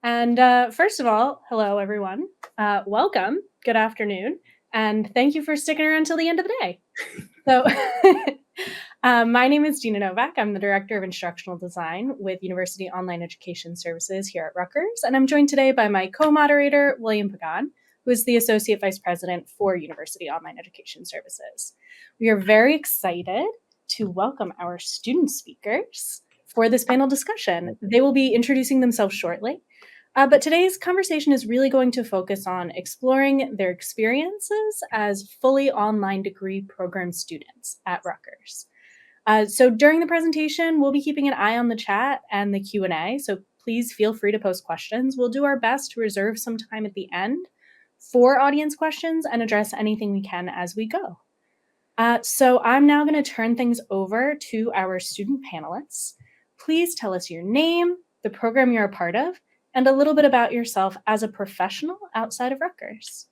And first of all, hello, everyone. Welcome. Good afternoon. And thank you for sticking around till the end of the day. So, my name is Gina Novak. I'm the Director of Instructional Design with University Online Education Services here at Rutgers. And I'm joined today by my co-moderator, William Pagan, who is the Associate Vice President for University Online Education Services. We are very excited to welcome our student speakers for this panel discussion. They will be introducing themselves shortly. But today's conversation is really going to focus on exploring their experiences as fully online degree program students at Rutgers. So during the presentation, we'll be keeping an eye on the chat and the Q&A, so please feel free to post questions. We'll do our best to reserve some time at the end for audience questions and address anything we can as we go. So I'm now going to turn things over to our student panelists. Please tell us your name, the program you're a part of, and a little bit about yourself as a professional outside of Rutgers.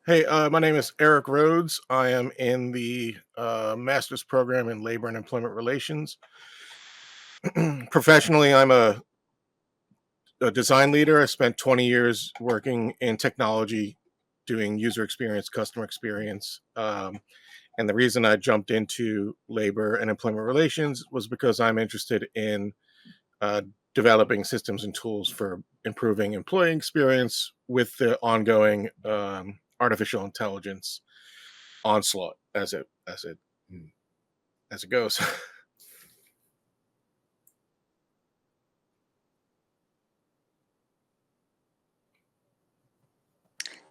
Hey, my name is Eric Rhodes. I am in the master's program in labor and employment relations. Professionally, I'm a design leader. I spent 20 years working in technology, doing user experience, customer experience. And the reason I jumped into labor and employment relations was because I'm interested in developing systems and tools for improving employee experience with the ongoing artificial intelligence onslaught as it goes.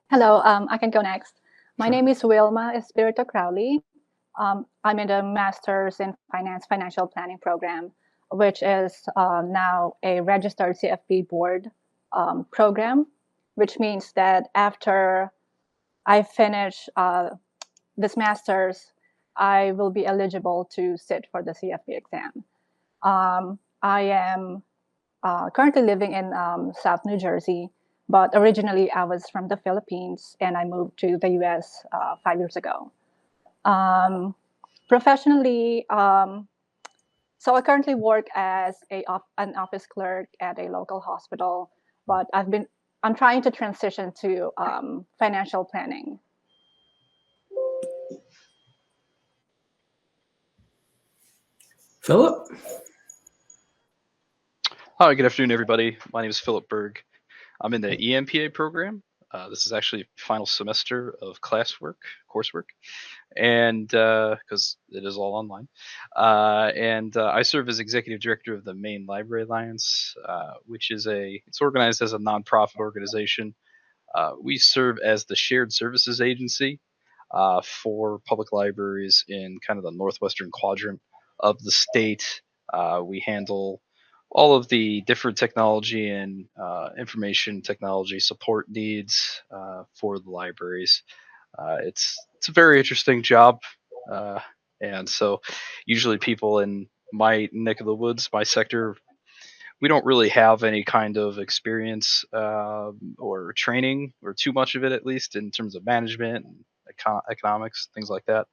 Hello, I can go next. My name is Wilma Espirito Crowley. I'm in the Master's in Finance Financial Planning program, which is now a registered CFP board program, which means that after I finish this master's, I will be eligible to sit for the CFP exam. I am currently living in South New Jersey, but originally I was from the Philippines and I moved to the US 5 years ago. Professionally, so I currently work as an office clerk at a local hospital, but I'm trying to transition to financial planning. Philip? Hi, good afternoon, everybody. My name is Philip Berg. I'm in the EMPA program. This is actually final semester of coursework, and because it is all online. I serve as executive director of the Maine Library Alliance, which is it's organized as a nonprofit organization. We serve as the shared services agency for public libraries in kind of the northwestern quadrant of the state. We handle all of the different technology and information technology support needs for the libraries. It's a very interesting job, and so usually people in my neck of the woods, my sector, we don't really have any kind of experience or training, or too much of it at least, in terms of management and economics, things like that.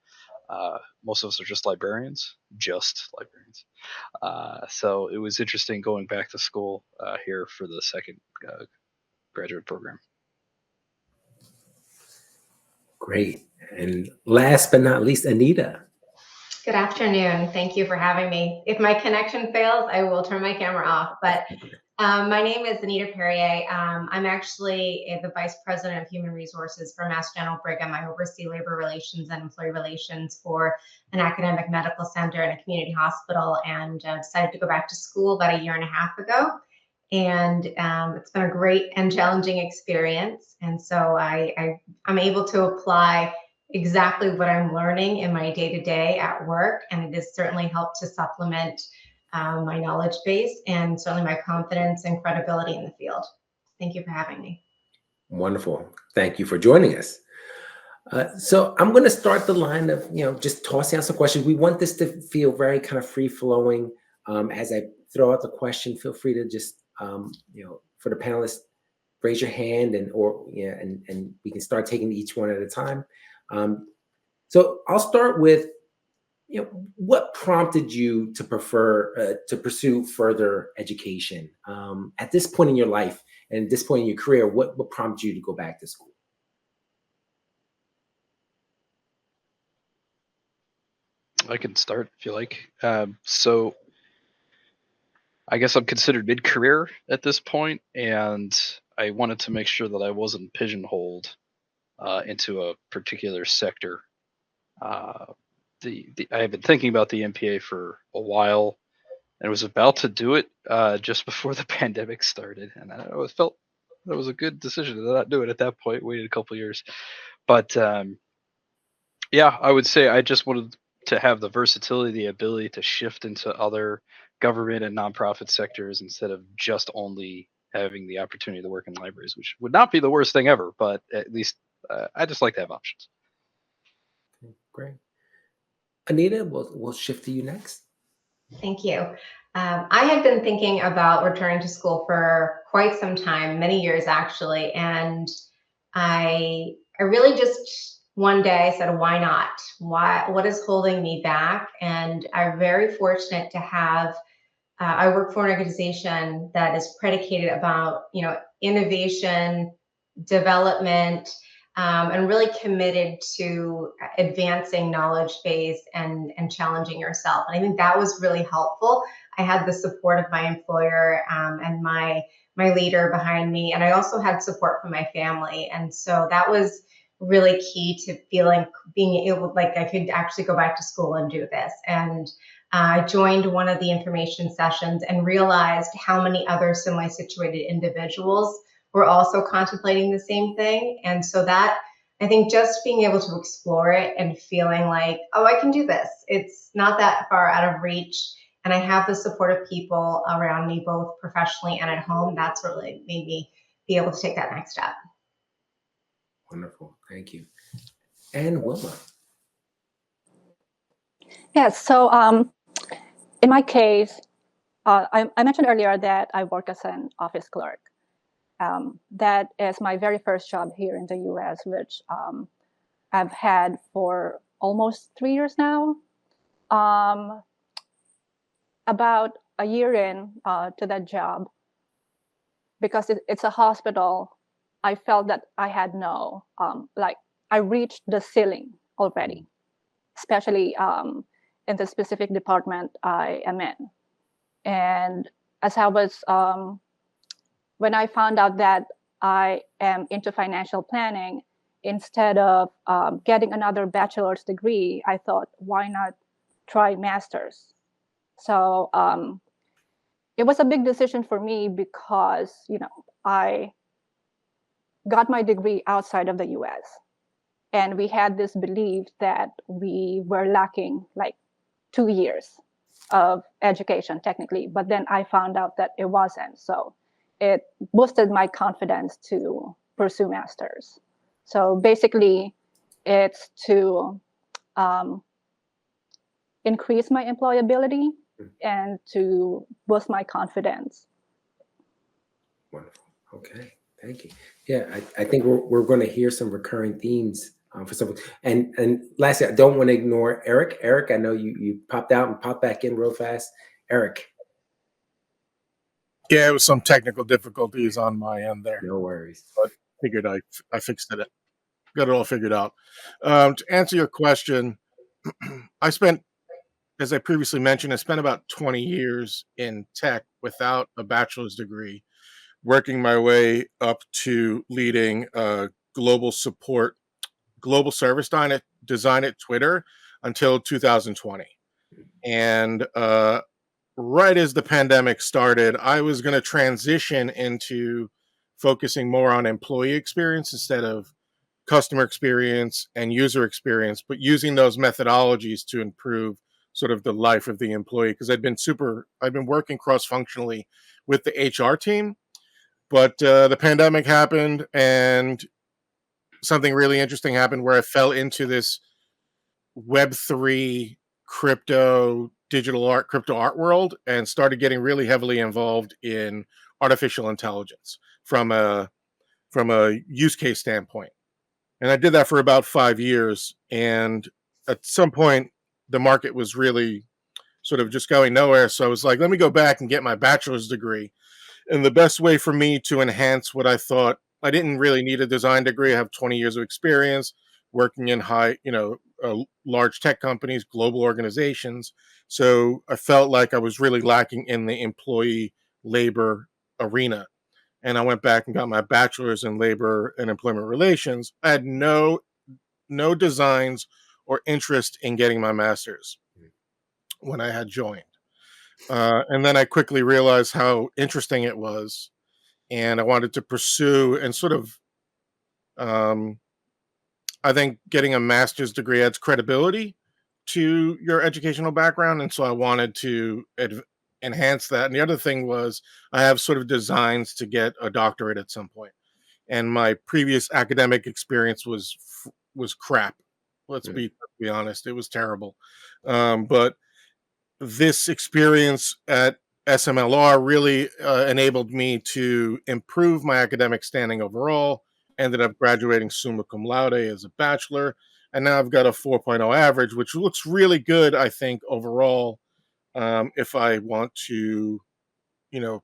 Most of us are just librarians. So it was interesting going back to school here for the second graduate program. Great. And last but not least, Anita. Good afternoon. Thank you for having me. If my connection fails, I will turn my camera off. But my name is Anita Perrier. I'm actually the Vice President of Human Resources for Mass General Brigham. I oversee labor relations and employee relations for an academic medical center and a community hospital, and decided to go back to school about 1.5 years ago. And it's been a great and challenging experience. And so I'm able to apply exactly what I'm learning in my day-to-day at work, and it has certainly helped to supplement my knowledge base and certainly my confidence and credibility in the field. Thank you for having me. Wonderful. Thank you for joining us. So I'm going to start the line of, just tossing out some questions. We want this to feel very kind of free-flowing. As I throw out the question, feel free to just, for the panelists, raise your hand and we can start taking each one at a time. So I'll start with what prompted you to prefer to pursue further education at this point in your life and at this point in your career? What prompted you to go back to school? I can start if you like. So I guess I'm considered mid-career at this point, and I wanted to make sure that I wasn't pigeonholed into a particular sector. Uh, I have been thinking about the MPA for a while, and was about to do it just before the pandemic started, and I always felt that was a good decision to not do it at that point. Waited a couple years, but yeah, I would say I just wanted to have the versatility, the ability to shift into other government and nonprofit sectors instead of just only having the opportunity to work in libraries, which would not be the worst thing ever, but at least I just like to have options. Great. Anita, we'll shift to you next. Thank you. I had been thinking about returning to school for quite some time, many years actually, and I really just one day said, why not? Why? What is holding me back? And I'm very fortunate to have. I work for an organization that is predicated about innovation, development, and really committed to advancing knowledge base and challenging yourself. And I think that was really helpful. I had the support of my employer and my leader behind me, and I also had support from my family. And so that was really key to being able, like I could actually go back to school and do this. And I joined one of the information sessions and realized how many other similarly situated individuals were also contemplating the same thing. And so that, I think, just being able to explore it and feeling like, oh, I can do this. It's not that far out of reach. And I have the support of people around me, both professionally and at home. That's really made me be able to take that next step. Wonderful. Thank you. And Wilma. Yes. So in my case, I mentioned earlier that I work as an office clerk. That is my very first job here in the US, which I've had for almost 3 years now. About a year in to that job, because it's a hospital, I felt that I had I reached the ceiling already, especially in the specific department I am in. And as I was, when I found out that I am into financial planning, instead of getting another bachelor's degree, I thought, why not try master's? So it was a big decision for me because, I got my degree outside of the US. And we had this belief that we were lacking like 2 years of education technically, but then I found out that it wasn't. So it boosted my confidence to pursue master's. So basically, it's to increase my employability and to boost my confidence. Wonderful. Okay. Thank you. Yeah, I think we're going to hear some recurring themes for some. And lastly, I don't want to ignore Eric. Eric, I know you popped out and popped back in real fast. Eric. Yeah, it was some technical difficulties on my end there. No worries. But figured I fixed it. Got it all figured out. To answer your question, I spent, as I previously mentioned, I spent about 20 years in tech without a bachelor's degree, working my way up to leading global service design at Twitter until 2020. And right as the pandemic started, I was going to transition into focusing more on employee experience instead of customer experience and user experience, but using those methodologies to improve sort of the life of the employee. Because I've been working cross-functionally with the HR team, but the pandemic happened and something really interesting happened where I fell into this Web3 crypto art world and started getting really heavily involved in artificial intelligence from a use case standpoint. And I did that for about 5 years. And at some point, the market was really sort of just going nowhere. So I was like, let me go back and get my bachelor's degree. And the best way for me to enhance what I thought, I didn't really need a design degree. I have 20 years of experience working in large tech companies, global organizations. So I felt like I was really lacking in the employee labor arena. And I went back and got my bachelor's in labor and employment relations. I had no designs or interest in getting my master's when I had joined. And then I quickly realized how interesting it was, and I wanted to pursue and sort of. Um, I think getting a master's degree adds credibility to your educational background, and so I wanted to enhance that. And the other thing was I have sort of designs to get a doctorate at some point, and my previous academic experience was crap. Let's be honest, it was terrible. But this experience at SMLR really enabled me to improve my academic standing overall. Ended up graduating summa cum laude as a bachelor, and now I've got a 4.0 average, which looks really good, I think, overall. If I want to,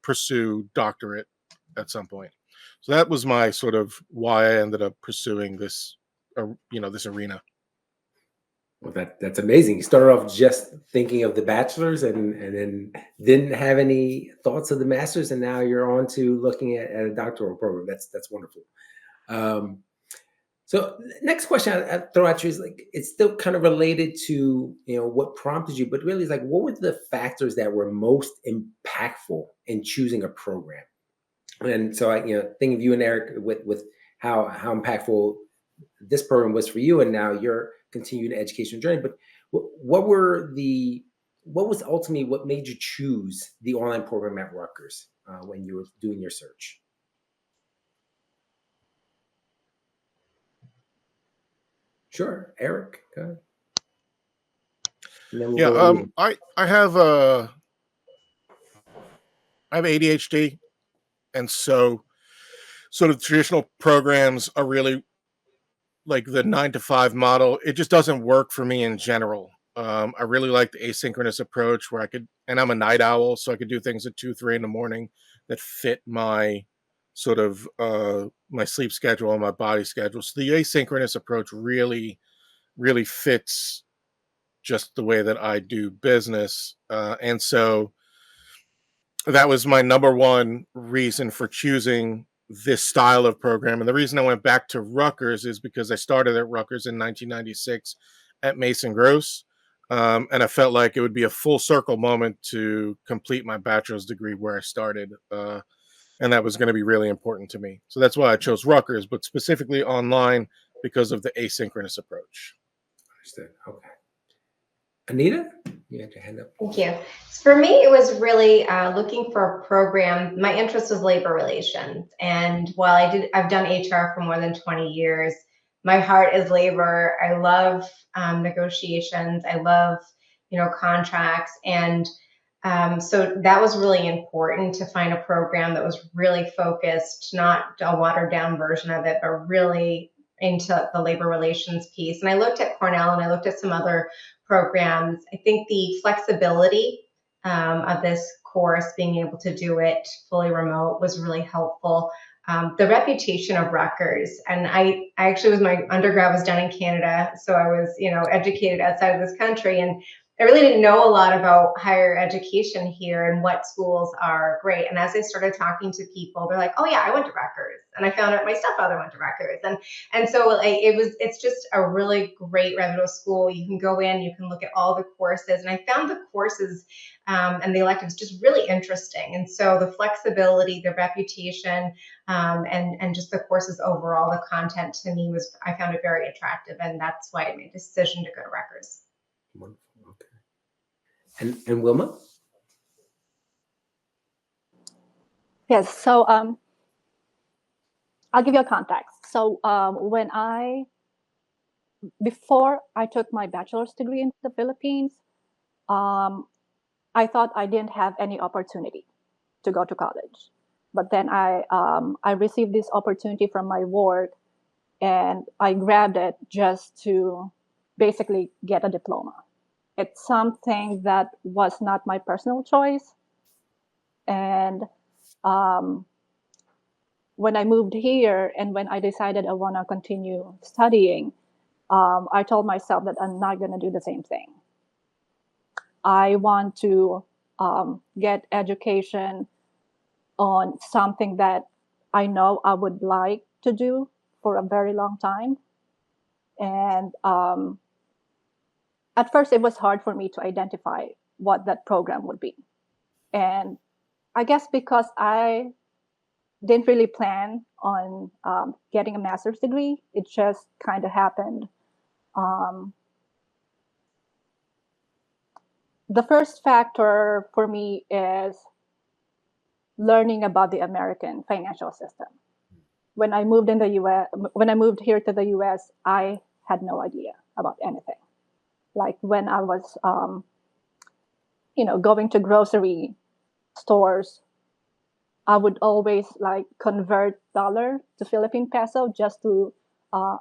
pursue doctorate at some point. So that was my sort of why I ended up pursuing this, this arena. Well, that's amazing. You started off just thinking of the bachelor's and then didn't have any thoughts of the master's, and now you're on to looking at a doctoral program. That's wonderful. So next question I throw at you is like, it's still kind of related to, what prompted you, but really it's like, what were the factors that were most impactful in choosing a program? And so I, think of you and Eric with how impactful this program was for you, and now your continued educational journey. But what was ultimately what made you choose the online program at Rutgers when you were doing your search? Sure, Eric. Go ahead. And then we'll go to I have ADHD, and so sort of traditional programs are really like the 9 to 5 model. It just doesn't work for me in general. I really like the asynchronous approach where and I'm a night owl, so I could do things at 2, 3 in the morning that fit my sort of my sleep schedule and my body schedule. So the asynchronous approach really, really fits just the way that I do business. And so that was my number one reason for choosing this style of program. And the reason I went back to Rutgers is because I started at Rutgers in 1996 at Mason Gross. And I felt like it would be a full circle moment to complete my bachelor's degree where I started. And that was going to be really important to me. So that's why I chose Rutgers, but specifically online because of the asynchronous approach. Understood. Okay. Anita, you had your hand up. Thank you. For me, it was really looking for a program. My interest was labor relations, and while I've done HR for more than 20 years. My heart is labor. I love negotiations. I love, contracts, and so that was really important to find a program that was really focused, not a watered down version of it, but really into the labor relations piece. And I looked at Cornell and I looked at some other programs. I think the flexibility of this course, being able to do it fully remote, was really helpful. The reputation of Rutgers, and I actually my undergrad was done in Canada, so I was educated outside of this country, and I really didn't know a lot about higher education here and what schools are great. And as I started talking to people, they're like, "Oh yeah, I went to Rutgers," and I found out my stepfather went to Rutgers, and so it's just a really great reputable school. You can go in, you can look at all the courses, and I found the courses and the electives just really interesting. And so the flexibility, the reputation, and just the courses overall, the content to me I found it very attractive, and that's why I made the decision to go to Rutgers. Wonderful. Okay. And Wilma? Yes, so I'll give you a context. So before I took my bachelor's degree in the Philippines, I thought I didn't have any opportunity to go to college. But then I received this opportunity from my work, and I grabbed it just to basically get a diploma. it's something that was not my personal choice. And when I moved here and when I decided I want to continue studying, I told myself that I'm not going to do the same thing. I want to get education on something that I know I would like to do for a very long time. And at first, it was hard for me to identify what that program would be. And I guess because I didn't really plan on getting a master's degree, it just kind of happened. The first factor for me is learning about the American financial system. When I moved here to the US, I had no idea about anything. Like when I was, going to grocery stores, I would always like convert dollar to Philippine peso just to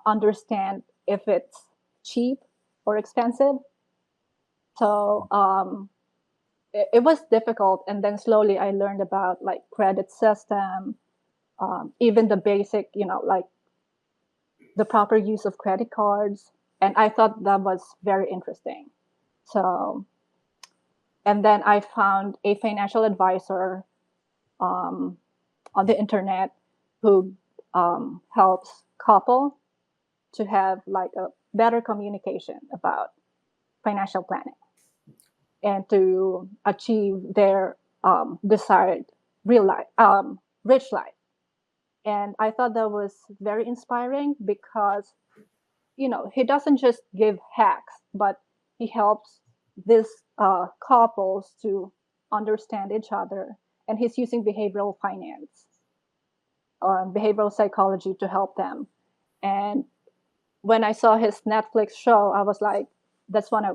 understand if it's cheap or expensive. So it was difficult, and then slowly I learned about like credit system, even the basic, like the proper use of credit cards, and I thought that was very interesting. So, and then I found a financial advisor on the internet who helps couple to have like a better communication about financial planning and to achieve their desired real life, rich life. And I thought that was very inspiring because, he doesn't just give hacks, but he helps these couples to understand each other. And he's using behavioral finance, behavioral psychology to help them. And when I saw his Netflix show, I was like, that's what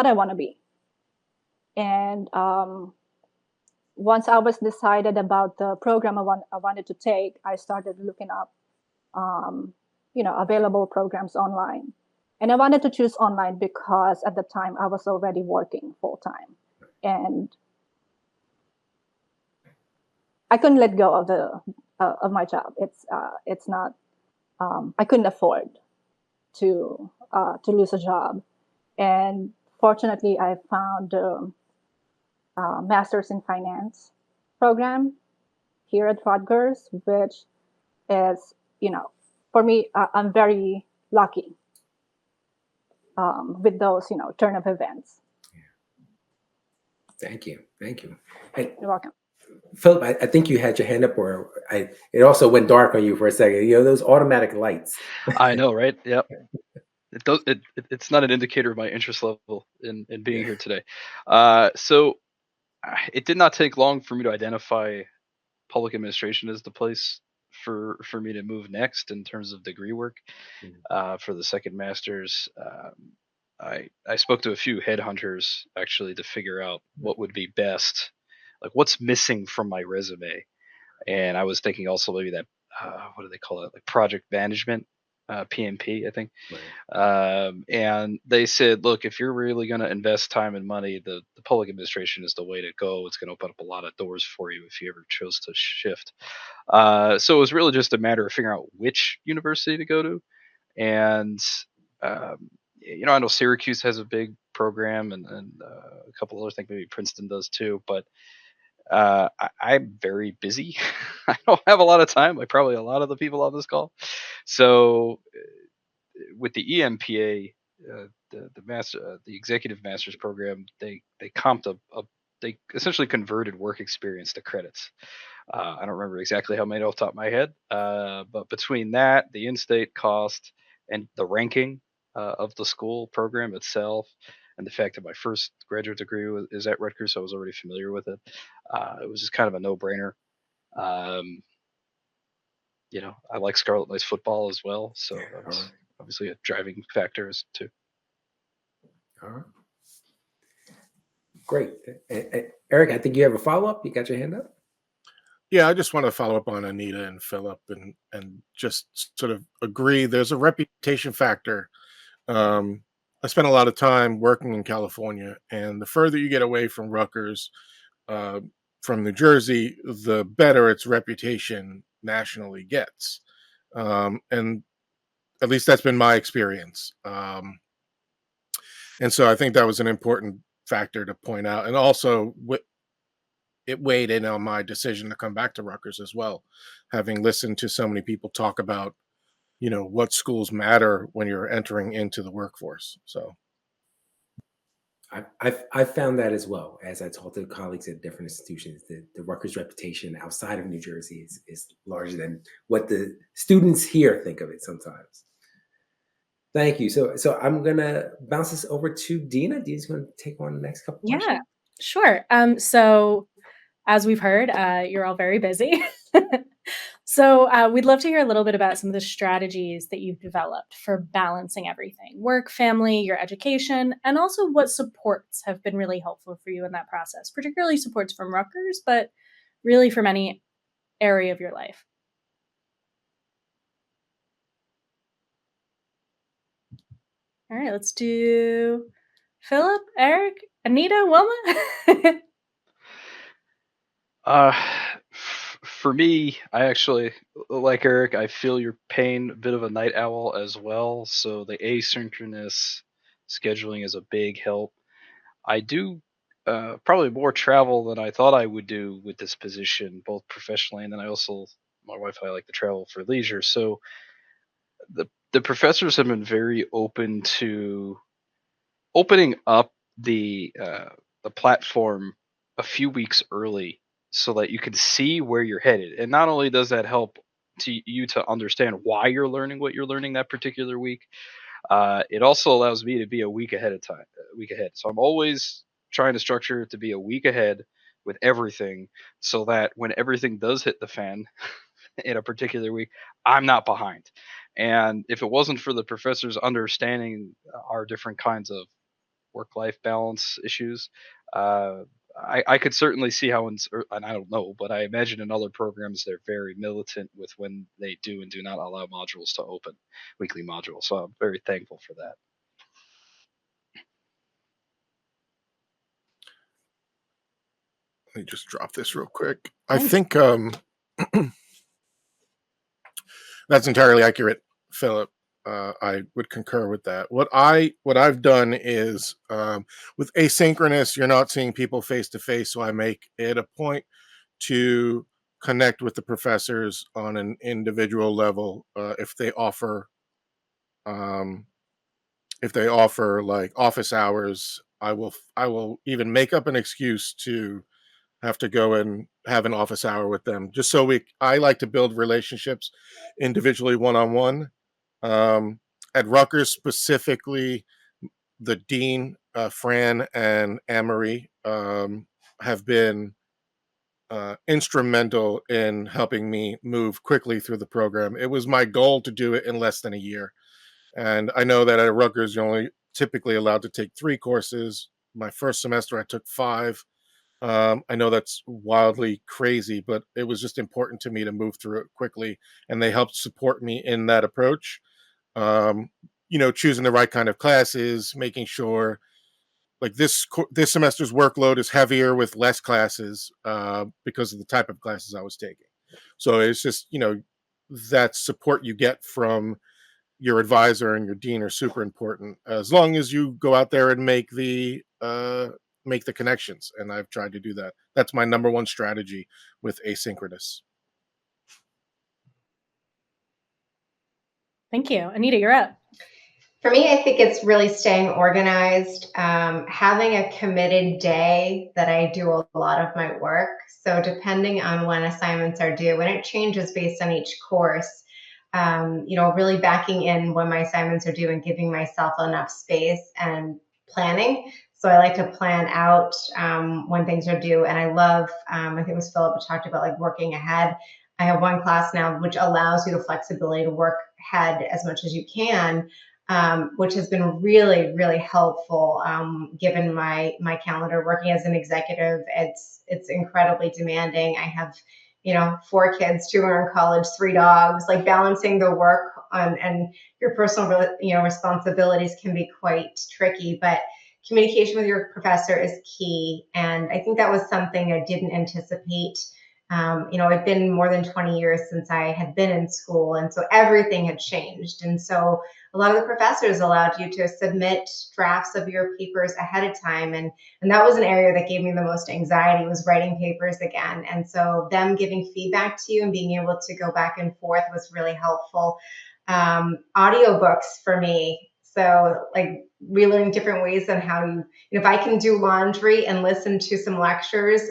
I want to be. And once I was decided about the program I wanted to take, I started looking up, available programs online. And I wanted to choose online because at the time I was already working full time, and I couldn't let go of my job. It's not. I couldn't afford to lose a job, and fortunately, I found Master's in Finance program here at Rutgers, which is, for me, I'm very lucky with those, turn of events. Thank you. Hey, You're welcome. Philip, I think you had your hand up, or it also went dark on you for a second. Those automatic lights. I know, right? Yep. It does. It's not an indicator of my interest level in being Yeah. here today. So it did not take long for me to identify public administration as the place for me to move next in terms of degree work. For the second master's, I spoke to a few headhunters actually to figure out what would be best, like what's missing from my resume. And I was thinking also maybe that what do they call it, like project management, PMP, I think. And they said, look, if you're really going to invest time and money, the public administration is the way to go. It's going to open up a lot of doors for you if you ever chose to shift. So it was really just a matter of figuring out which university to go to. And, I know Syracuse has a big program, and a couple others, I think maybe Princeton does too. But I'm very busy. I don't have a lot of time, like probably a lot of the people on this call. So with the EMPA, the executive master's program, they comped they essentially converted work experience to credits. I don't remember exactly how many off the top of my head, but between that, the in-state cost, and the ranking of the school program itself, and the fact that my first graduate degree is at Rutgers, so I was already familiar with it. It was just kind of a no-brainer. Um, I like Scarlet Knights football as well, so that was obviously a driving factor as too. All right. Great. Eric, I think you have a follow-up. You got your hand up? Yeah, I just want to follow up on Anita and Philip and just sort of agree. There's a reputation factor I spent a lot of time working in California, and the further you get away from Rutgers, uh, from New Jersey, the better its reputation nationally gets. And at least that's been my experience. And so I think that was an important factor to point out. And also, it weighed in on my decision to come back to Rutgers as well, having listened to so many people talk about, what schools matter when you're entering into the workforce. So, I've found that as well as I talk to colleagues at different institutions. The Rutgers reputation outside of New Jersey is larger than what the students here think of it sometimes. Thank you. So I'm gonna bounce this over to Dina. Dina's gonna take on the next couple Yeah, questions. sure. So as we've heard, you're all very busy. So we'd love to hear a little bit about some of the strategies that you've developed for balancing everything: work, family, your education, and also what supports have been really helpful for you in that process, particularly supports from Rutgers, but really from any area of your life. All right, let's do Philip, Eric, Anita, Wilma. Uh, for me, I actually, like Eric, I feel your pain, a bit of a night owl as well. So the asynchronous scheduling is a big help. I do probably more travel than I thought I would do with this position, both professionally and then I also, my wife and I like to travel for leisure. So the professors have been very open to opening up the platform a few weeks early so that you can see where you're headed. And not only does that help to you to understand why you're learning what you're learning that particular week, it also allows me to be a week ahead of time, a week ahead. So I'm always trying to structure it to be a week ahead with everything so that when everything does hit the fan in a particular week, I'm not behind. And if it wasn't for the professors understanding our different kinds of work-life balance issues, uh, I could certainly see how, and I don't know, but I imagine in other programs they're very militant with when they do and do not allow modules to open, weekly modules. So I'm very thankful for that. let me just drop this real quick. I Thanks. think that's entirely accurate, Philip. I would concur with that. What I've done is, with asynchronous, you're not seeing people face to face, so I make it a point to connect with the professors on an individual level. Um, if they offer like office hours, I will even make up an excuse to have to go and have an office hour with them, just so I like to build relationships individually, one on one. At Rutgers specifically, the dean, Fran and Amory, have been instrumental in helping me move quickly through the program. It was my goal to do it in less than a year. And I know that at Rutgers, you're only typically allowed to take 3 courses. My first semester, I took 5. I know that's wildly crazy, but it was just important to me to move through it quickly, and they helped support me in that approach. Um, choosing the right kind of classes, making sure like this semester's workload is heavier with less classes, because of the type of classes I was taking. So it's just that support you get from your advisor and your dean are super important, as long as you go out there and make the connections. And I've tried to do that. That's my number one strategy with asynchronous. Thank you. Anita, you're up. For me, I think it's really staying organized, having a committed day that I do a lot of my work. So depending on when assignments are due, and it changes based on each course, really backing in when my assignments are due and giving myself enough space and planning. So I like to plan out when things are due. And I love, I think it was Philip who talked about like working ahead. I have one class now which allows you the flexibility to work ahead as much as you can, which has been really, really helpful. Given my calendar, working as an executive, it's incredibly demanding. I have 4 kids, 2 are in college, 3 dogs. Like balancing the work and your personal responsibilities can be quite tricky, but communication with your professor is key. And I think that was something I didn't anticipate. It's been more than 20 years since I had been in school, and so everything had changed. And so a lot of the professors allowed you to submit drafts of your papers ahead of time. And that was an area that gave me the most anxiety, was writing papers again. And so them giving feedback to you and being able to go back and forth was really helpful. Audiobooks for me. So like relearning different ways on how if I can do laundry and listen to some lectures,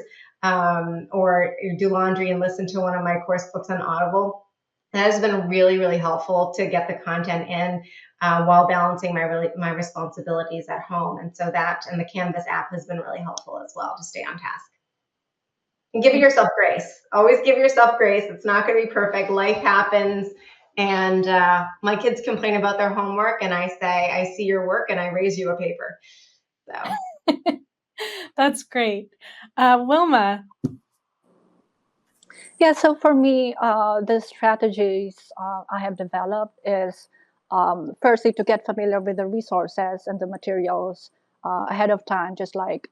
or do laundry and listen to one of my course books on Audible, that has been really, really helpful to get the content in while balancing my responsibilities at home. And so that and the Canvas app has been really helpful as well to stay on task. And giving yourself grace. Always give yourself grace. It's not going to be perfect. Life happens. And my kids complain about their homework, and I say, I see your work and I raise you a paper. So That's great. Wilma. Yeah, so for me, the strategies I have developed is firstly to get familiar with the resources and the materials ahead of time, just like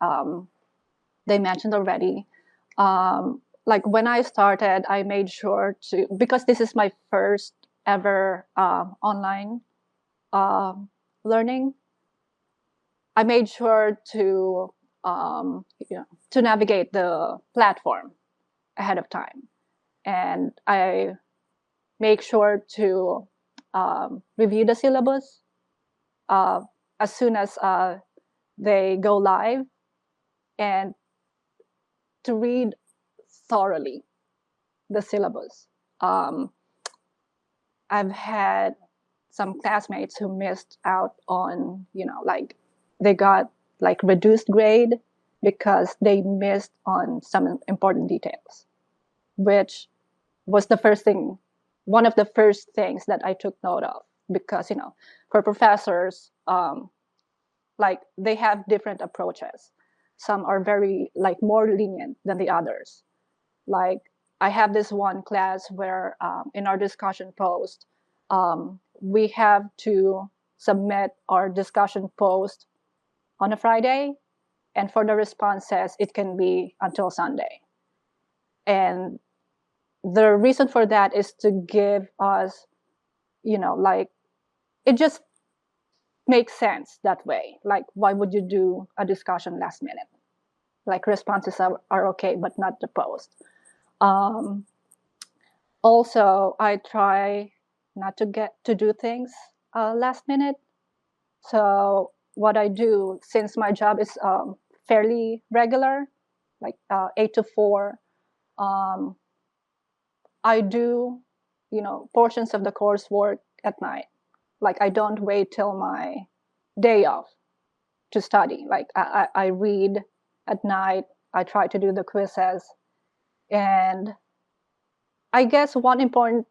they mentioned already. Like when I started, I made sure to, because this is my first ever online learning, I made sure to to navigate the platform ahead of time, and I make sure to review the syllabus uh, as soon as they go live, and to read thoroughly the syllabus. I've had some classmates who missed out on, like they got like reduced grade because they missed on some important details, which was one of the first things that I took note of, because, for professors, like they have different approaches. Some are very like more lenient than the others. Like I have this one class where in our discussion post, we have to submit our discussion post on a Friday, and for the responses, it can be until Sunday. And the reason for that is to give us, like it just makes sense that way. Like, why would you do a discussion last minute? Like responses are okay, but not the post. Also, I try not to get to do things last minute. So what I do, since my job is fairly regular, like 8 to 4, I do, portions of the coursework at night. Like I don't wait till my day off to study. Like I read at night. I try to do the quizzes. And I guess one important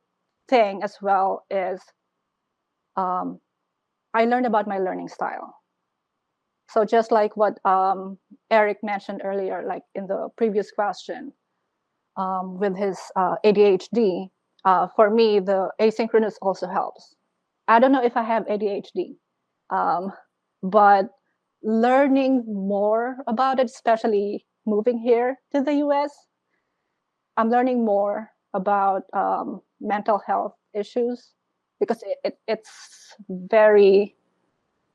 thing as well is I learned about my learning style. So just like what Eric mentioned earlier, like in the previous question, with his ADHD, for me, the asynchronous also helps. I don't know if I have ADHD, but learning more about it, especially moving here to the US, I'm learning more about mental health issues, because it's very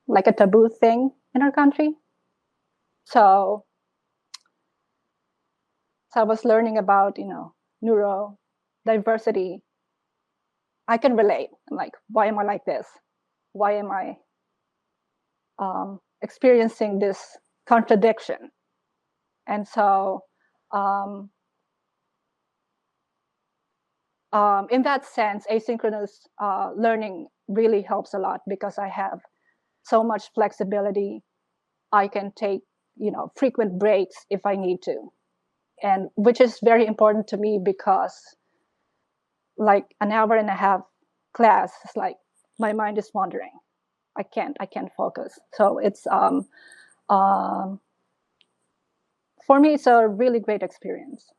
like a taboo thing in our country. So I was learning about, neurodiversity. I can relate. I'm like, why am I like this? Why am I experiencing this contradiction? And so in that sense, asynchronous learning really helps a lot, because I have so much flexibility. I can take, frequent breaks if I need to, and which is very important to me, because like an hour and a half class is like my mind is wandering. I can't focus. So it's for me, it's a really great experience.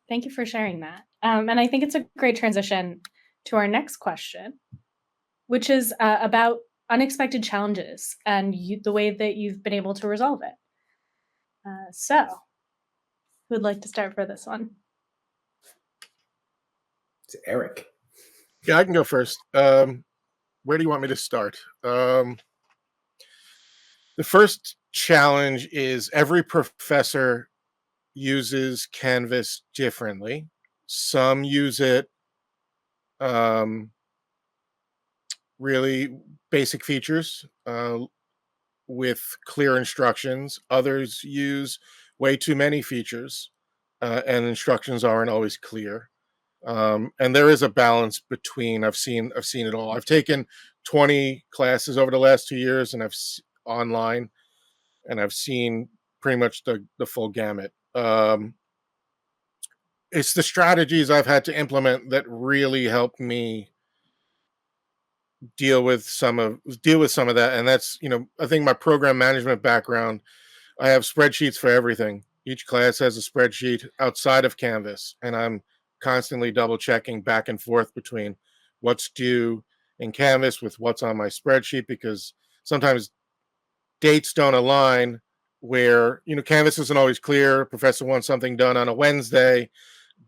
Thank you for sharing that. And I think it's a great transition to our next question, which is about unexpected challenges and the way that you've been able to resolve it. So, who would like to start for this one? It's Eric. Yeah, I can go first. Where do you want me to start? The first challenge is every professor uses Canvas differently. Some use it really basic features with clear instructions. Others use way too many features, and instructions aren't always clear. And there is a balance between. I've seen it all. I've taken 20 classes over the last 2 years, and online, and I've seen pretty much the full gamut. It's the strategies I've had to implement that really help me deal with some of that. And that's, I think my program management background, I have spreadsheets for everything. Each class has a spreadsheet outside of Canvas, and I'm constantly double checking back and forth between what's due in Canvas with what's on my spreadsheet, because sometimes dates don't align, where Canvas isn't always clear. Professor wants something done on a Wednesday,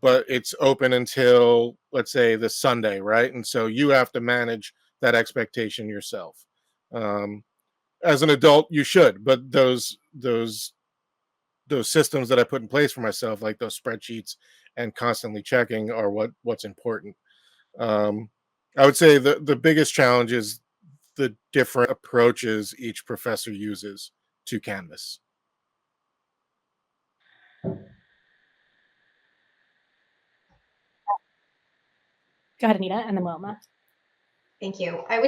but it's open until, let's say, the Sunday, right? And so you have to manage that expectation yourself. As an adult, you should, but those systems that I put in place for myself, like those spreadsheets and constantly checking, are what's important. Um, I would say the biggest challenge is the different approaches each professor uses to Canvas. Go ahead, Anita, and then Wilma. Thank you. I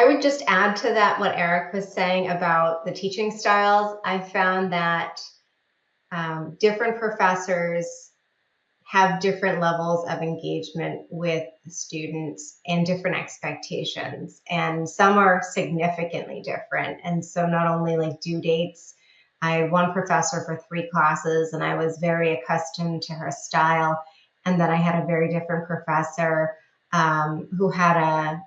would just add to that what Eric was saying about the teaching styles. I found that different professors have different levels of engagement with students and different expectations, and some are significantly different. And so not only like due dates, I had one professor for 3 classes, and I was very accustomed to her style. And then I had a very different professor who had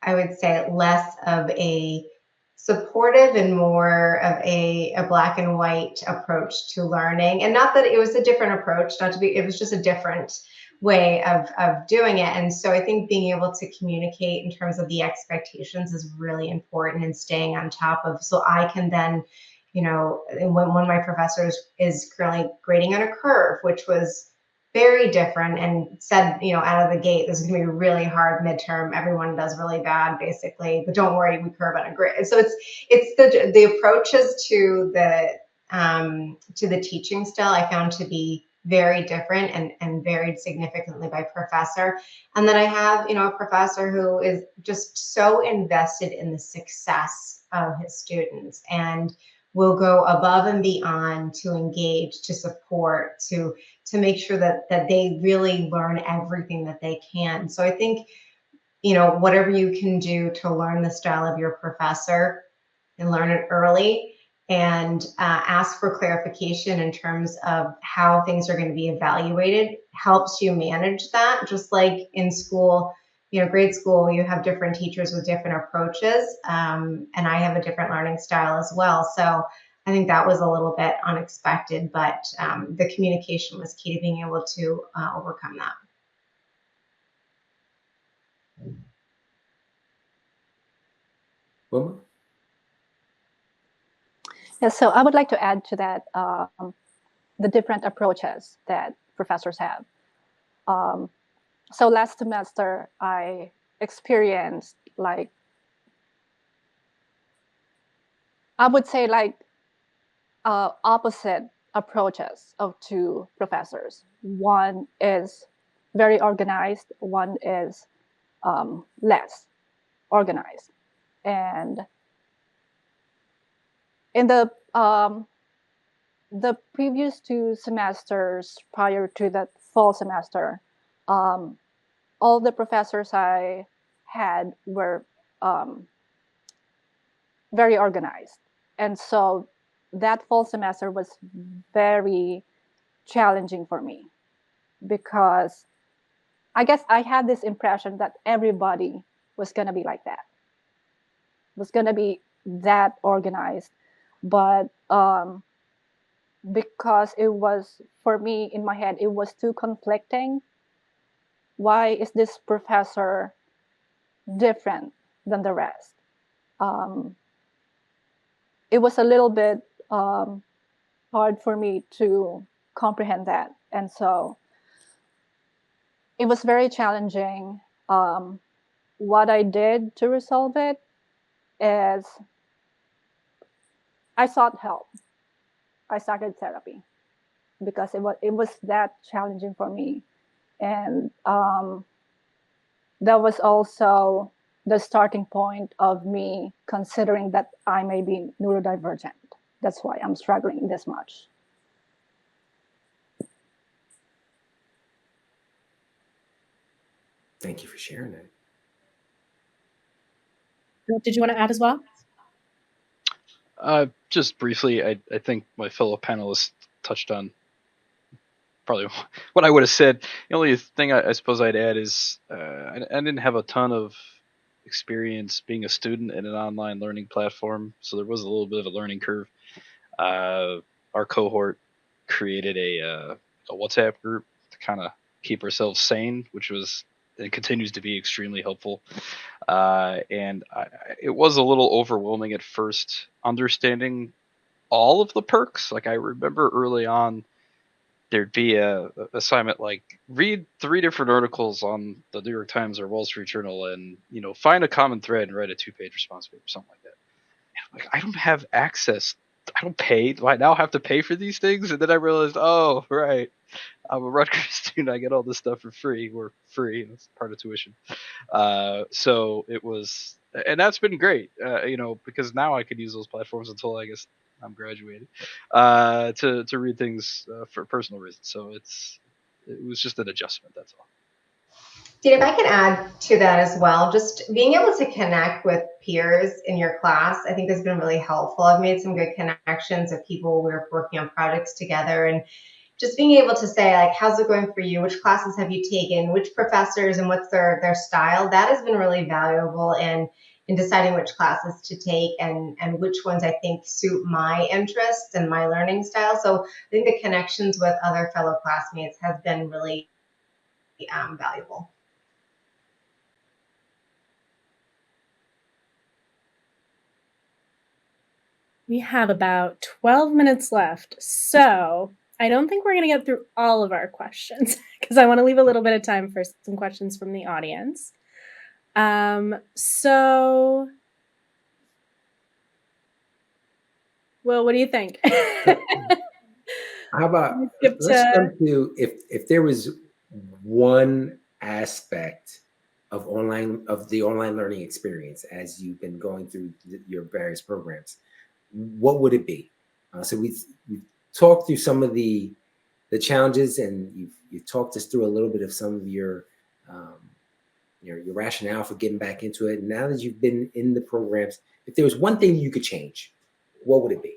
I would say, less of a supportive and more of a black and white approach to learning. And not that it was a different approach, it was just a different way of doing it. And so I think being able to communicate in terms of the expectations is really important, and staying on top of, so I can then, when one of my professors is currently grading on a curve, which was very different, and said, out of the gate, this is going to be a really hard midterm. Everyone does really bad, basically, but don't worry, we curve on a grid. So it's the approaches to the teaching style I found to be very different and varied significantly by professor. And then I have, a professor who is just so invested in the success of his students and will go above and beyond to engage, to support, to make sure that they really learn everything that they can. So I think, whatever you can do to learn the style of your professor and learn it early, and ask for clarification in terms of how things are going to be evaluated, helps you manage that. Just like in school, grade school, you have different teachers with different approaches, and I have a different learning style as well. So I think that was a little bit unexpected, but the communication was key to being able to overcome that. Wilma? Yeah, so I would like to add to that the different approaches that professors have. So last semester, I experienced I would say opposite approaches of 2 professors. One is very organized, one is less organized. And in the previous 2 semesters prior to the fall semester, all the professors I had were very organized. And so that fall semester was very challenging for me, because I guess I had this impression that everybody was going to be like that, was going to be that organized. But because it was, for me, in my head, it was too conflicting. Why is this professor different than the rest? It was a little bit hard for me to comprehend that. And so it was very challenging. What I did to resolve it is I sought help. I started therapy because it was that challenging for me. And that was also the starting point of me considering that I may be neurodivergent. That's why I'm struggling this much. Thank you for sharing that. Did you want to add as well? Just briefly, I think my fellow panelists touched on probably what I would have said. The only thing I suppose I'd add is I didn't have a ton of experience being a student in an online learning platform, so there was a little bit of a learning curve. Our cohort created a WhatsApp group to kind of keep ourselves sane, which was and continues to be extremely helpful. And it was a little overwhelming at first, understanding all of the perks. Like I remember early on, there'd be a assignment like read 3 different articles on the New York Times or Wall Street Journal, and find a common thread and write a 2-page response paper, something like that. And like I don't have access. I don't pay. Do I now have to pay for these things? And then I realized, oh right, I'm a Rutgers student. I get all this stuff for free. Or free. It's part of tuition. So it was, and that's been great. Because now I could use those platforms until I guess I'm graduated to read things for personal reasons. So it was just an adjustment. That's all. Dina, if I can add to that as well, just being able to connect with peers in your class, I think has been really helpful. I've made some good connections of people we're working on projects together, and just being able to say, like, how's it going for you? Which classes have you taken? Which professors and what's their style? That has been really valuable in deciding which classes to take and which ones I think suit my interests and my learning style. So I think the connections with other fellow classmates has been really valuable. We have about 12 minutes left, so I don't think we're going to get through all of our questions because I want to leave a little bit of time for some questions from the audience. So, Will, what do you think? How about let's jump to if there was one aspect of the online learning experience as you've been going through your various programs, what would it be? So we've talked through some of the challenges, and you've talked us through a little bit of some of your rationale for getting back into it. And now that you've been in the programs, if there was one thing you could change, what would it be?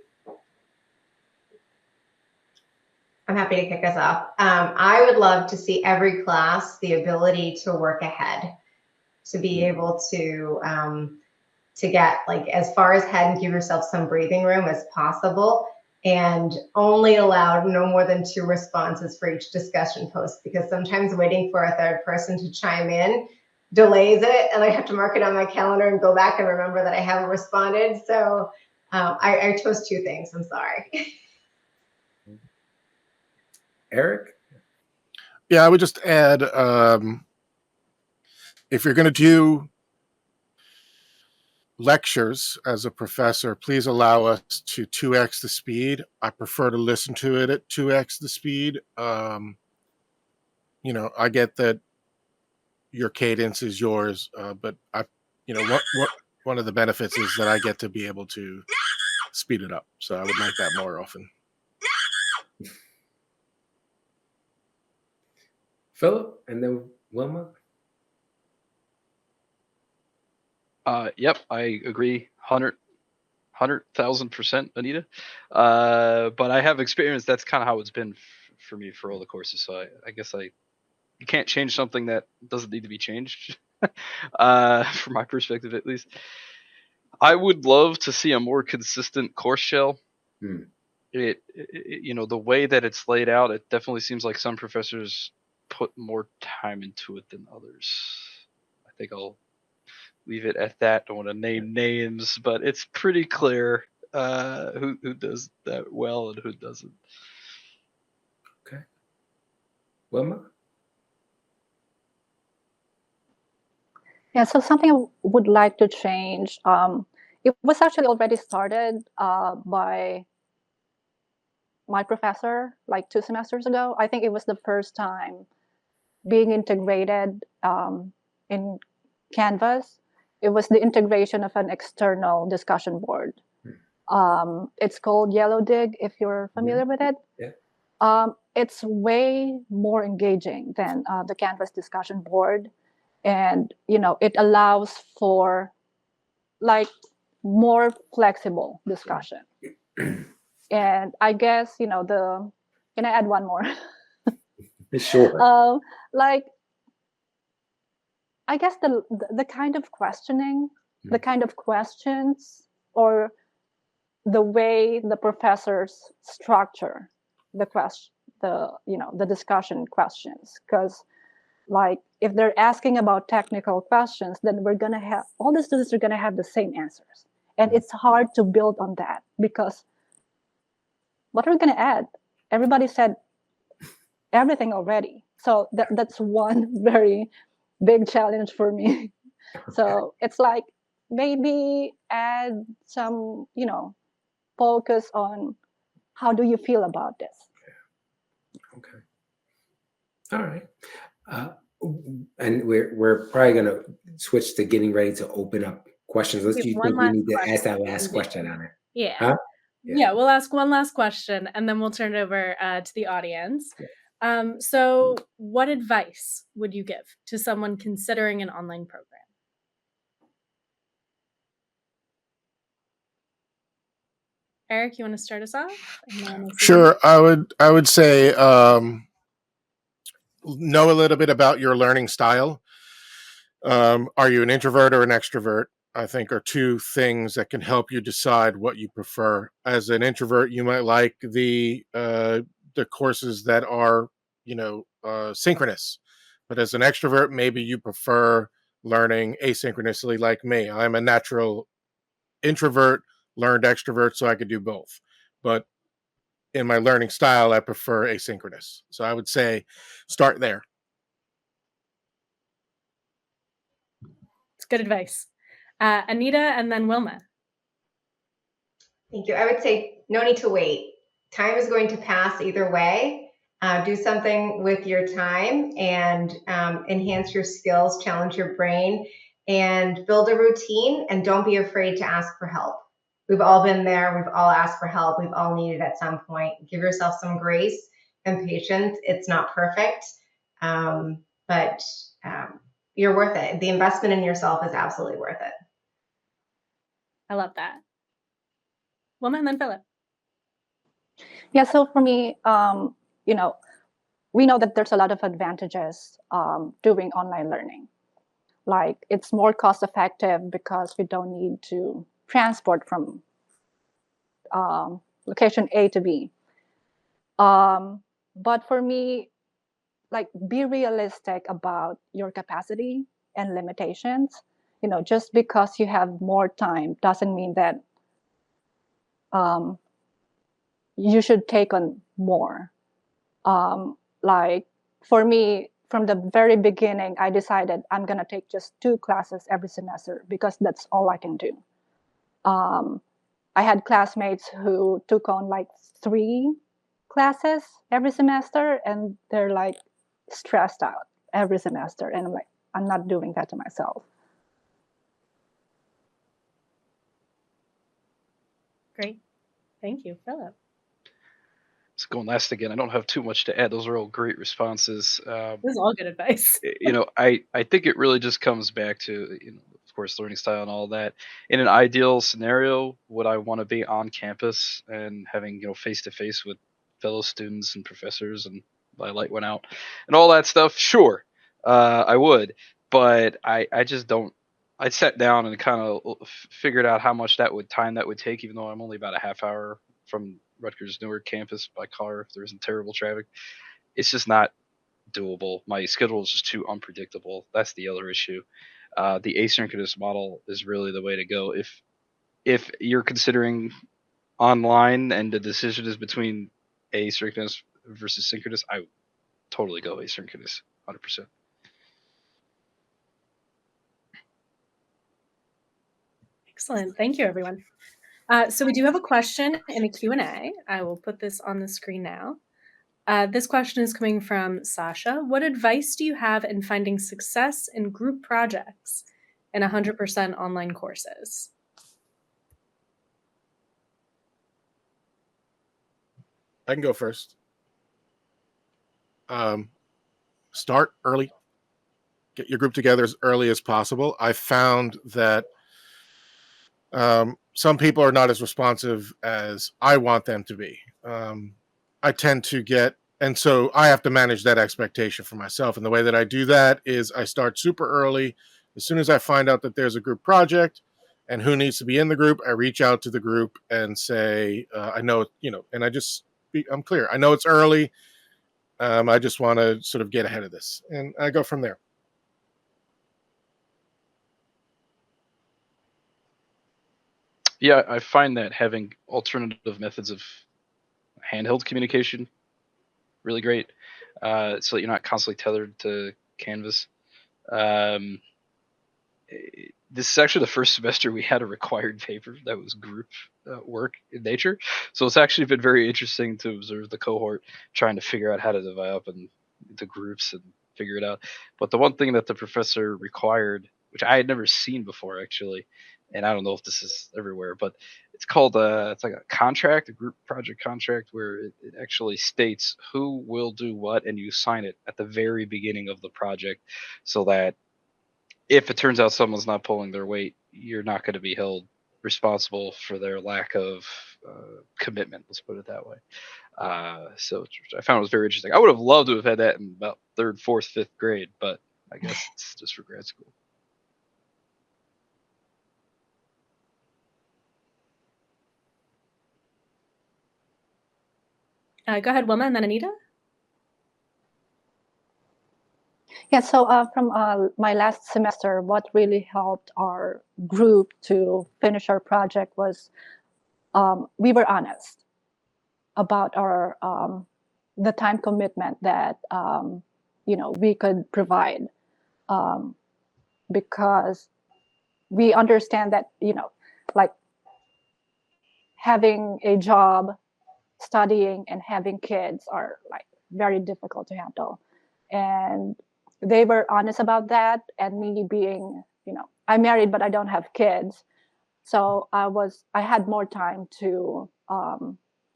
I'm happy to kick us off. I would love to see every class the ability to work ahead, to be able to get like as far ahead and give yourself some breathing room as possible, and only allow no more than 2 responses for each discussion post, because sometimes waiting for a third person to chime in delays it, and I have to mark it on my calendar and go back and remember that I haven't responded. So I chose 2 things. I'm sorry. Eric? Yeah, I would just add, if you're going to do lectures as a professor, please allow us to 2x the speed. I prefer to listen to it at 2x the speed. I get that your cadence is yours, but one of the benefits is that I get to be able to speed it up. So I would like that more often. Philip, and then Wilma. Yep, I agree, 100,000%, Anita. But I have experience. That's kind of how it's been for me for all the courses. So I guess I you can't change something that doesn't need to be changed. From my perspective, at least. I would love to see a more consistent course shell. Hmm. The way that it's laid out, it definitely seems like some professors put more time into it than others. I think I'll leave it at that. Don't want to name names, but it's pretty clear who does that well and who doesn't. Okay. Wilma? Yeah, so something I would like to change. It was actually already started by my professor like 2 semesters ago. I think it was the first time being integrated in Canvas. It was the integration of an external discussion board. It's called Yellow Dig, if you're familiar with it. Yeah. It's way more engaging than the Canvas discussion board. And, it allows for like more flexible discussion. And I guess, can I add one more? Sure. Like, I guess the kind of questioning, the kind of questions, or the way the professors structure the the discussion questions. Because like if they're asking about technical questions, then we're gonna have all the students are gonna have the same answers, and it's hard to build on that because what are we gonna add? Everybody said everything already, so that's one very big challenge for me. So it's like maybe add some, focus on how do you feel about this. Okay. All right. And we're probably going to switch to getting ready to open up questions. Unless We have you one think we last need to ask that question we last can do. question on it. Yeah. Huh? Yeah, we'll ask one last question and then we'll turn it over to the audience. Yeah. So what advice would you give to someone considering an online program? Eric, you want to start us off? And then we'll see. Sure. I would say know a little bit about your learning style. Are you an introvert or an extrovert? I think are two things that can help you decide what you prefer. As an introvert, you might like the courses that are synchronous, but as an extrovert, maybe you prefer learning asynchronously, like me. I'm a natural introvert, learned extrovert, so I could do both. But in my learning style, I prefer asynchronous. So I would say start there. It's good advice. Anita and then Wilma. Thank you. I would say no need to wait. Time is going to pass either way. Do something with your time and enhance your skills, challenge your brain, and build a routine. And don't be afraid to ask for help. We've all been there. We've all asked for help. We've all needed at some point. Give yourself some grace and patience. It's not perfect, but you're worth it. The investment in yourself is absolutely worth it. I love that. Wilma and then Philip. Yeah, so for me, we know that there's a lot of advantages doing online learning. Like it's more cost effective because we don't need to transport from location A to B. But for me, like be realistic about your capacity and limitations. Just because you have more time doesn't mean that you should take on more. Like for me, from the very beginning, I decided I'm going to take just 2 classes every semester because that's all I can do. I had classmates who took on like 3 classes every semester and they're like stressed out every semester. And I'm like, I'm not doing that to myself. Great. Thank you, Philip. It's going last again. I don't have too much to add. Those are all great responses. This is all good advice. I think it really just comes back to, of course, learning style and all that. In an ideal scenario, would I want to be on campus and having, face to face with fellow students and professors and my light went out, and all that stuff. Sure, I would, but I just don't. I sat down and kind of figured out how much that would take, even though I'm only about a half hour from Rutgers Newark campus by car if there isn't terrible traffic. It's just not doable. My schedule is just too unpredictable. That's the other issue. The asynchronous model is really the way to go. If you're considering online and the decision is between asynchronous versus synchronous, I would totally go asynchronous, 100%. Excellent. Thank you, everyone. So we do have a question in the Q&A. I will put this on the screen now. This question is coming from Sasha. What advice do you have in finding success in group projects in 100% online courses? I can go first. Start early. Get your group together as early as possible. I found that some people are not as responsive as I want them to be. I tend to get, and so I have to manage that expectation for myself. And the way that I do that is I start super early. As soon as I find out that there's a group project and who needs to be in the group, I reach out to the group and say, I know, and I'm clear. I know it's early. I just want to sort of get ahead of this, and I go from there. Yeah, I find that having alternative methods of handheld communication really great, so that you're not constantly tethered to Canvas. Um, this is actually the first semester we had a required paper that was group work in nature. So it's actually been very interesting to observe the cohort trying to figure out how to divide up into groups and figure it out. But the one thing that the professor required, which I had never seen before actually, and I don't know if this is everywhere, but it's called it's like a contract, a group project contract, where it actually states who will do what, and you sign it at the very beginning of the project, so that if it turns out someone's not pulling their weight, you're not going to be held responsible for their lack of commitment. Let's put it that way. So I found it was very interesting. I would have loved to have had that in about third, fourth, fifth grade, but I guess it's just for grad school. Go ahead, Wilma, and then Anita. Yeah, so from my last semester, what really helped our group to finish our project was we were honest about our the time commitment that we could provide, because we understand that like having a job, studying, and having kids are like very difficult to handle, and they were honest about that. And me being, I'm married but I don't have kids, so I had more time to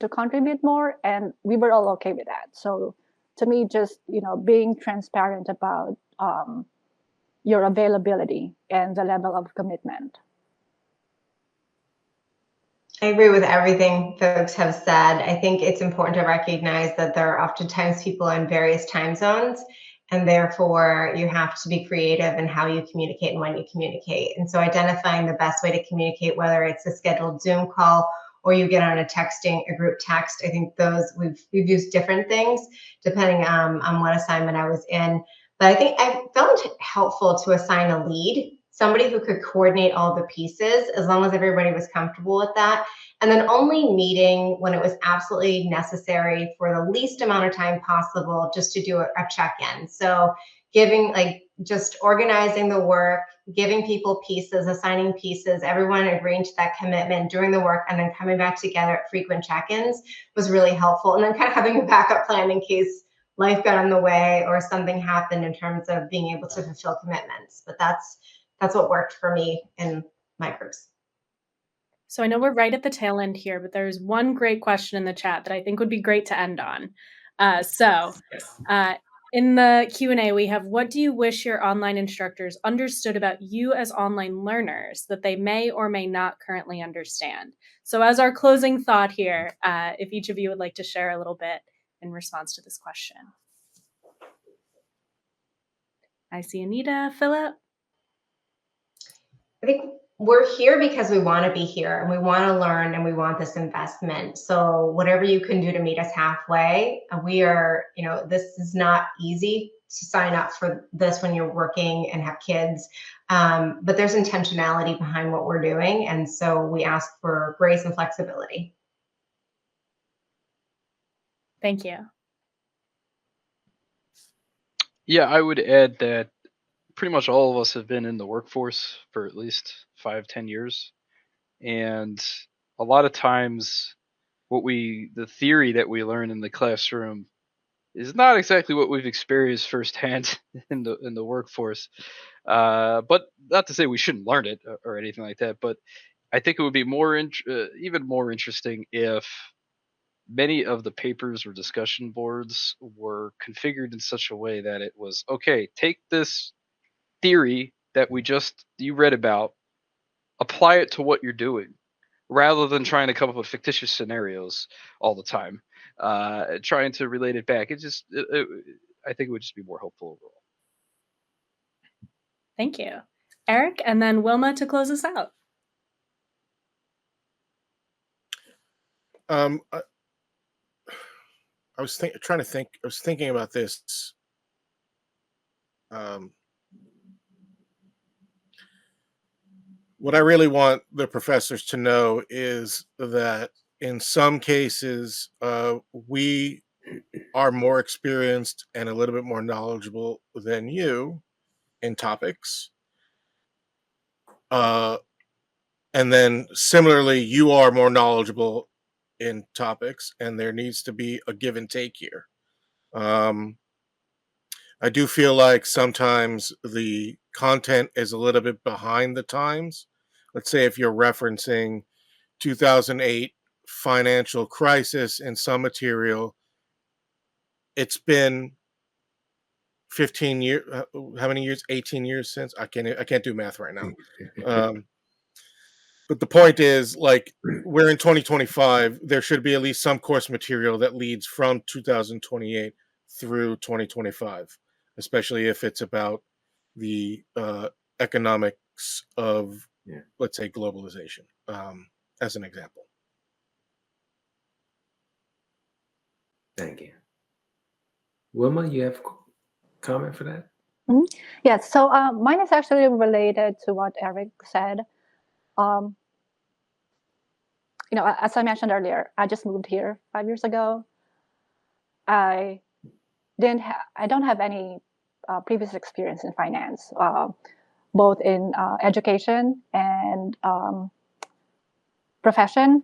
contribute more, and we were all okay with that. So to me, just being transparent about your availability and the level of commitment. I agree with everything folks have said. I think it's important to recognize that there are oftentimes people in various time zones, and therefore you have to be creative in how you communicate and when you communicate. And so identifying the best way to communicate, whether it's a scheduled Zoom call or you get on a group text, I think those we've used different things depending on what assignment I was in. But I think I found it helpful to assign a lead, somebody who could coordinate all the pieces, as long as everybody was comfortable with that. And then only meeting when it was absolutely necessary for the least amount of time possible, just to do a check-in. So just organizing the work, giving people pieces, assigning pieces, everyone agreeing to that commitment, doing the work, and then coming back together at frequent check-ins was really helpful. And then kind of having a backup plan in case life got in the way or something happened in terms of being able to fulfill commitments. But that's what worked for me in my groups. So I know we're right at the tail end here, but there's one great question in the chat that I think would be great to end on. In the Q&A, we have, what do you wish your online instructors understood about you as online learners that they may or may not currently understand? So as our closing thought here, if each of you would like to share a little bit in response to this question. I see Anita, Philip. I think we're here because we want to be here and we want to learn and we want this investment. So whatever you can do to meet us halfway, we are, this is not easy to sign up for this when you're working and have kids. But there's intentionality behind what we're doing. And so we ask for grace and flexibility. Thank you. Yeah, I would add that pretty much all of us have been in the workforce for at least 5-10 years. And a lot of times the theory that we learn in the classroom is not exactly what we've experienced firsthand in the workforce. But not to say we shouldn't learn it or anything like that. But I think it would be even more interesting if many of the papers or discussion boards were configured in such a way that it was okay. Take this theory that you read about, apply it to what you're doing, rather than trying to come up with fictitious scenarios all the time, trying to relate it back. I think it would just be more helpful overall. Thank you. Eric, and then Wilma to close us out. I was thinking about this. What I really want the professors to know is that in some cases, we are more experienced and a little bit more knowledgeable than you in topics. And then similarly, you are more knowledgeable in topics, and there needs to be a give and take here. I do feel like sometimes the content is a little bit behind the times. Let's say if you're referencing 2008 financial crisis in some material, it's been 15 years. How many years? 18 years since. I can't do math right now. But the point is, like, we're in 2025. There should be at least some course material that leads from 2028 through 2025, especially if it's about the economics of, let's say, globalization, as an example. Thank you. Wilma, you have a comment for that? Mm-hmm. Yes. So mine is actually related to what Eric said. As I mentioned earlier, I just moved here 5 years ago. I don't have any previous experience in finance, both in education and profession.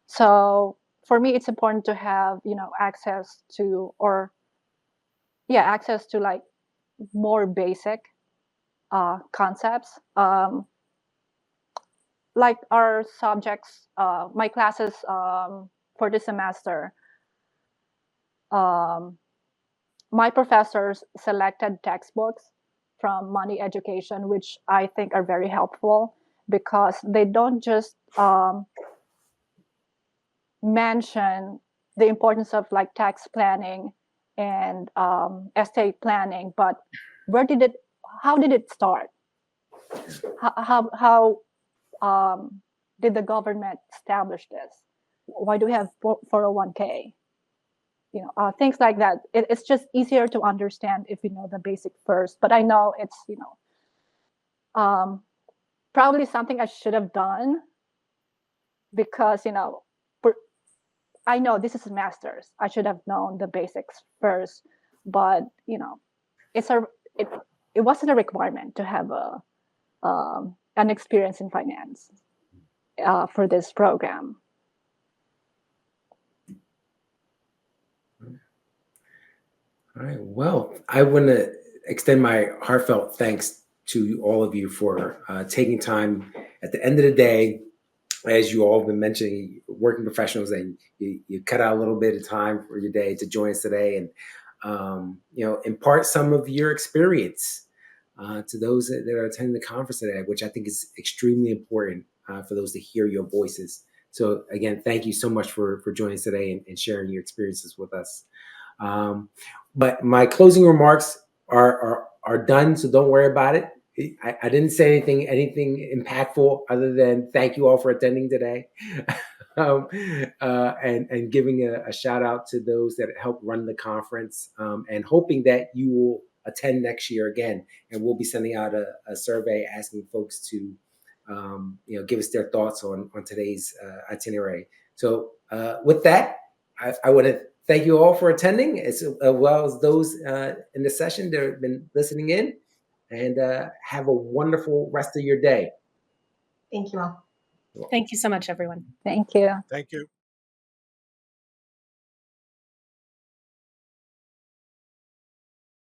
So for me, it's important to have access to like more basic concepts. Like our subjects, my classes for this semester, my professors selected textbooks from Money Education, which I think are very helpful because they don't just mention the importance of like tax planning and estate planning, but how did it start? How did the government establish this? Why do we have 401k? Things like that. It's just easier to understand if you know the basic first. But I know it's probably something I should have done because I know this is a master's. I should have known the basics first. But it wasn't a requirement to have an experience in finance for this program. All right. Well, I want to extend my heartfelt thanks to all of you for taking time at the end of the day, as you all have been mentioning, working professionals, and you cut out a little bit of time for your day to join us today and impart some of your experience to those that are attending the conference today, which I think is extremely important for those to hear your voices. So again, thank you so much for joining us today and sharing your experiences with us. But my closing remarks are are done, so don't worry about it. I didn't say anything impactful other than thank you all for attending today. And giving a shout out to those that helped run the conference, and hoping that you will attend next year again. And we'll be sending out a survey asking folks to give us their thoughts on today's itinerary. So with that, I want to thank you all for attending, as well as those in the session that have been listening in, and have a wonderful rest of your day. Thank you all. Thank you so much, everyone. Thank you. Thank you.